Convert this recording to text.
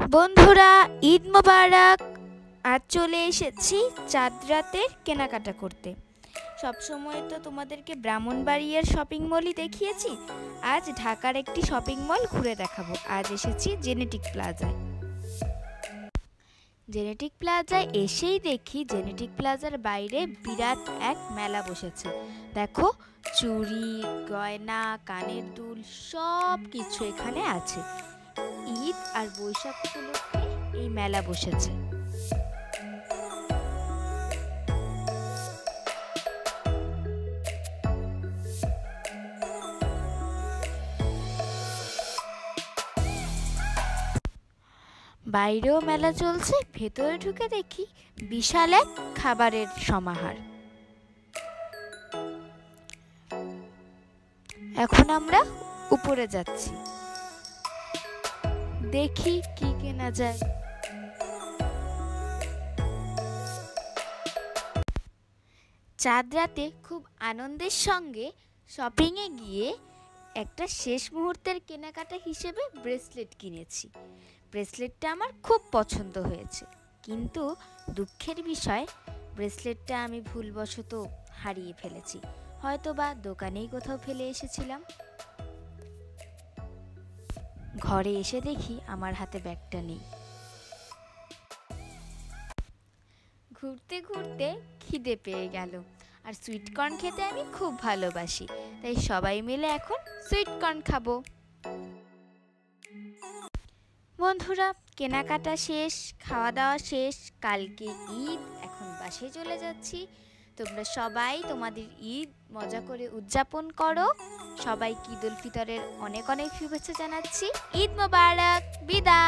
বন্ধুরা, ঈদ মোবারক। আজ চলে এসেছি চাঁদ রাতের কেনাকাটা করতে। সবসময় তো তোমাদেরকে ব্রাহ্মণবাড়িয়ার শপিং মলই দেখিয়েছি। আজ ঢাকার একটি শপিং মল ঘুরে দেখাবো। আজ এসেছি জেনেটিক প্লাজায়। জেনেটিক প্লাজায় এসেই দেখি জেনেটিক প্লাজার বাইরে বিরাট এক মেলা বসেছে। দেখো, চুড়ি, গয়না, কানের দুল সব কিছু এখানে আছে। ঈদ আর বৈশাখ উপলক্ষে এই মেলা বসেছে। বাইরেও মেলা চলছে, ভেতরে ঢুকে দেখি বিশাল এক খাবারের সমাহার। এখন আমরা উপরে যাচ্ছি, দেখি কি কেনা যায়। চাঁদ রাতে খুব আনন্দের সঙ্গে শপিংয়ে গিয়ে একটা শেষ মুহূর্তের কেনাকাটা হিসেবে ব্রেসলেট কিনেছি। ব্রেসলেটটা আমার খুব পছন্দ হয়েছে, কিন্তু দুঃখের বিষয় ব্রেসলেটটা আমি ভুলবশত হারিয়ে ফেলেছি। হয়তো বা দোকানেই কোথাও ফেলে এসেছিলাম। ঘরে এসে দেখি আমার হাতে ব্যাগটা নেই। ঘুরতে ঘুরতে খিদে পেয়ে গেল, আর সুইটকর্ন খেতে আমি খুব ভালোবাসি। তাই সবাই মিলে এখন সুইটকর্ন খাবো। বন্ধুরা, কেনাকাটা শেষ, খাওয়া দাওয়া শেষ। কালকে ঈদ, এখন বাসায় চলে যাচ্ছি। তোমরা সবাই তোমাদের ঈদ মজা করে উদযাপন করো। সবাইকে ঈদ উল ফিতরের অনেক অনেক শুভেচ্ছা জানাচ্ছি। ঈদ মোবারক। বিদায়।